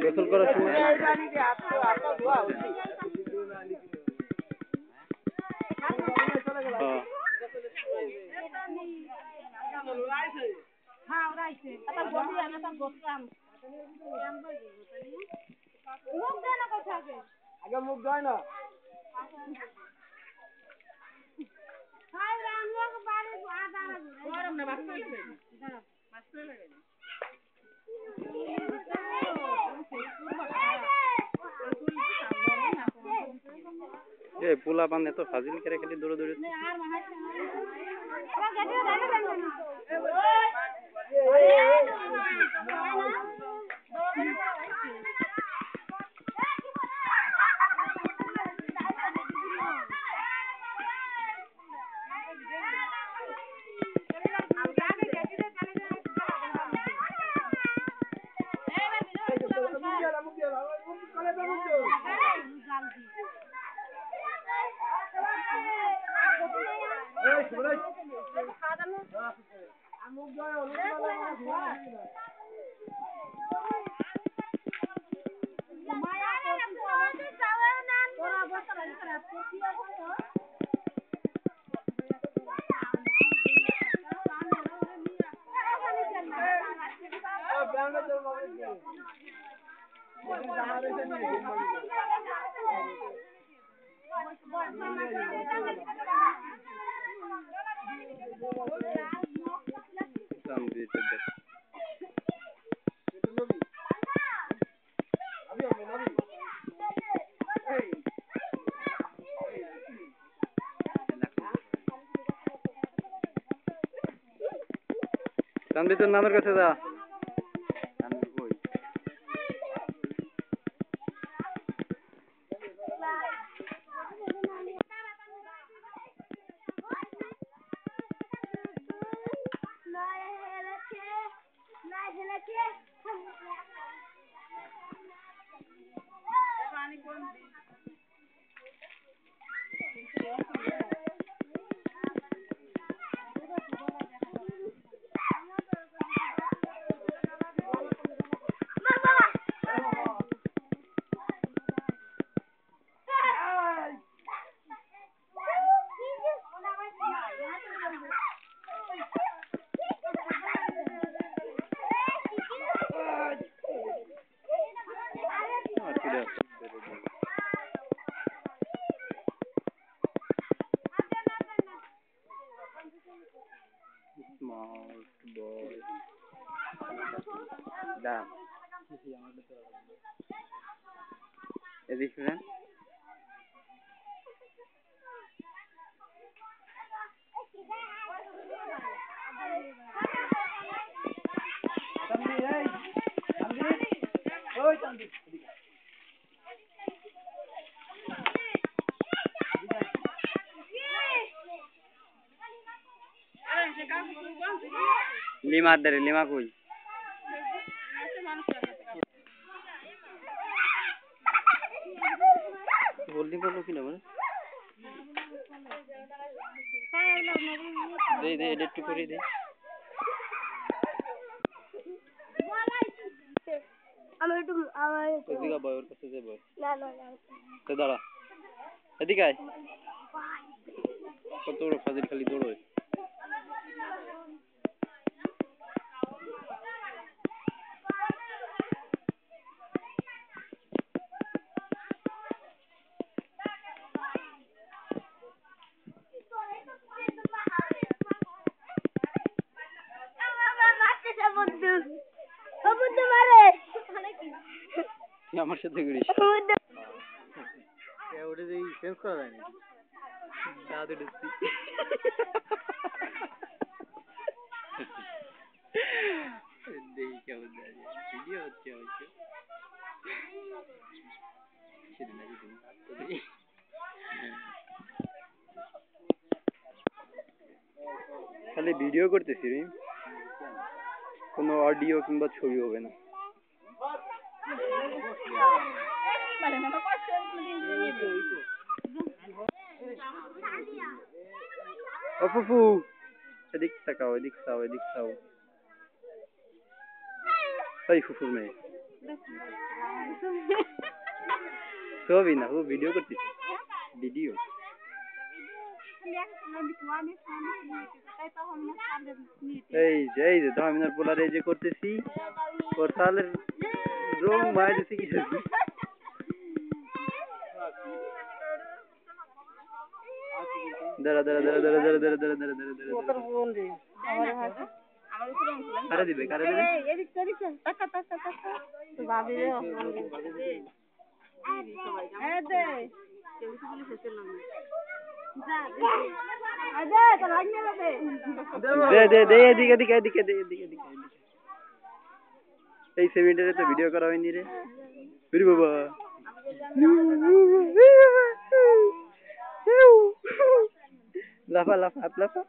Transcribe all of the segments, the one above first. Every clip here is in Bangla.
গোসল করার সময় আগে মুখ ধয় না পোলা বান্ধে তো ফাজিল করে খালি দৌড়ে দৌড়ে চান্দি তোর নামের কাছে যা লিমা ধরে লিমা কই বললি বলো কি না বলে দে দে এডিট করে দে আমার একটু ওদিকে বয়, ওর কাছে যে বয়। না না না তো দাঁড়া, এদিকে আয়। কত বড় ফাজিল, খালি দৌড়োয়। তুই আমার সাথে ঘুরিস। ওটা যে চেঞ্জ করা যায় না, দাঁত ঢুকছি। দেখি কেমন ভিডিও হচ্ছে অবশ্য। খালি ভিডিও করতেছি রে, কোনো অডিও কিংবা ছবি হবে না। ও ফুফু, এদিক তাকাও, এদিক চাও, এদিক চাও। ওই ফুফুর মেয়ে ছবি না, ও ভিডিও করতেছে। ভিডিও এই যে তহমিনার পোলার এই যে করতেছি, ওর তালের রং মায় দিছে কি দাঁড়া দাঁড়া দাঁড়া দাঁড়া দাঁড়া দাঁড়া দাঁড়া দাঁড়া দাঁড়া দাঁড়া। কারে দিবে, কারে দিবে? দে দে দে, এদিকে এদিকে এদিকে দে, এদিকে এদিকে। এই সেমিনারে তো ভিডিও করা হয়নি রে। ওরে বাবা, লাফা লাফা লাফা।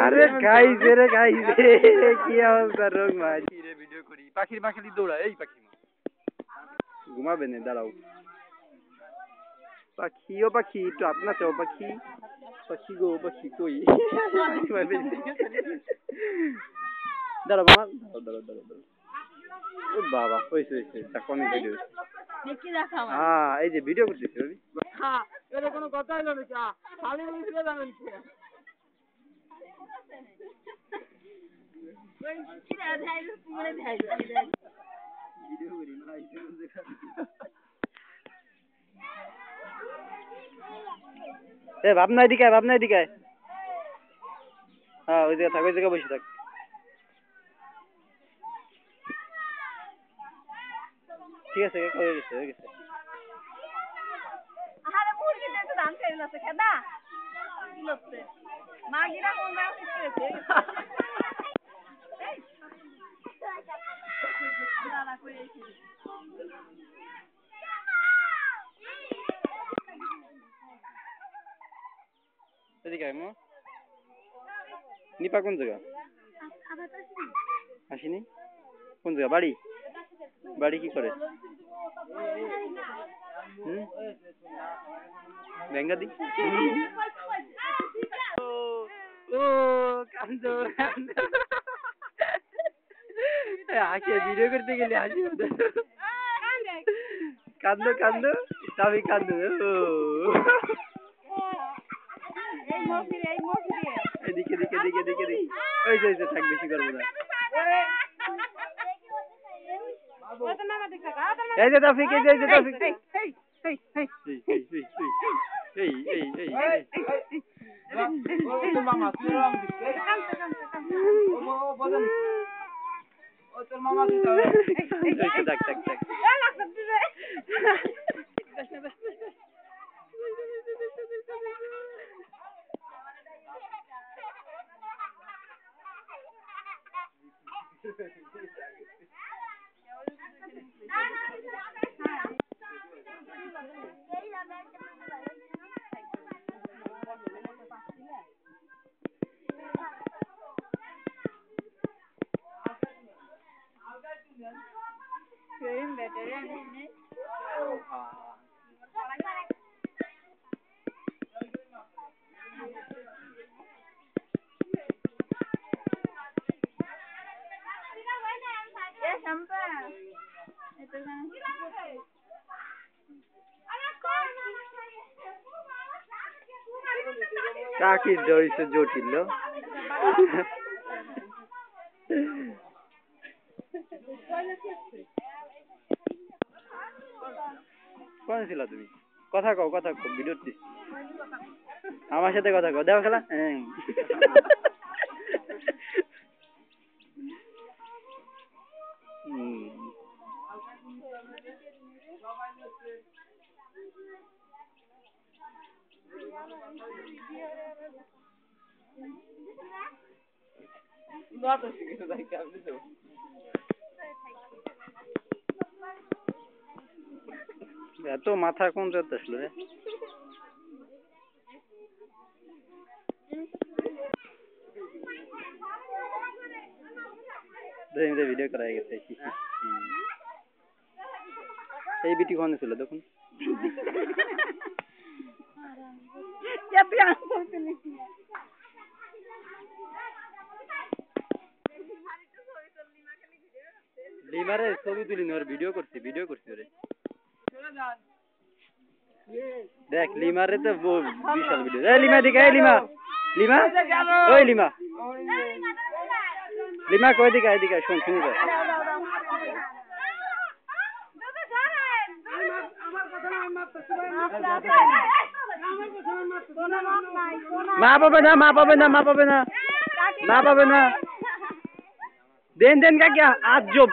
আরে গাইছে রে, গাইছে কি অবস্থা, রোগ মাঝি রে। ভিডিও করি, পাখির মা খালি দৌড়া। এই পাখি মা ঘুমাবে না, দাঁড়াও। পাখি ও পাখি, একটু আপনার চাও পাখি। পাখি গো পাখি কই? দাঁড়া মামা, দাঁড়াও দাঁড়াও দাঁড়াও দাঁড়াও। ও বাবা, হয়েছে হয়েছে, অনেক ভিডিও। হ্যাঁ, এই যে ভিডিও করতেছি রবি। এটা কোনো কথা হলো না, খালি বলছিল জানেন কি? এ ভাবনা এদিকে, ভাবনা এদিকে। হ্যাঁ, ওই জায়গায় থাক, ওই জায়গায় বসে থাক। ঠিক আছে, হয়ে গেছে হয়ে গেছে। আরে মুরগিটা তো দাম খেয়ে যাচ্ছে খেদা কি লচ্ছে মাগিরা কোন দাম খেয়েছে দাঁড়া করে এদিকে আয় মা। নিপা কোন জায়গা? আসিনি। কোন জায়গা? বাড়ি? বাড়ি কি করে? বেঙ্গাদি। ও কান্দো কান্দো, হাসি ভিডিও করতে গেলে হাসি কান্দো কান্দো, আমি কান্দো। এদিকে দিকে দিকে দিকে দিকে, ওই যে থাক, বেশি করবো না। এই যে তৌফিক, এই যে তৌফিক, মামা তুই রং দিতে ও বদন ও তোর মামা দিতে থাক থাক থাক। কাকির হইছে জটিল কোন ছিল তুমি কথা কও ভিডিও দিস আমার সাথে কথা কও দাও খেলা এত মাথা কোন জায়গাতে আসলো রে ভিডিও করা গেছে এই বিটি কোন ছিল দেখুন লিমারে ছবি তুলি ওর ভিডিও করছি রে দেখ লিমারে তো বিশাল ভিডিও এই লিমা দিকে এই লিমা ওই লিমা কই দিকে এদিকে শুন যা মা পাবে না দেন কাকিয়া আজব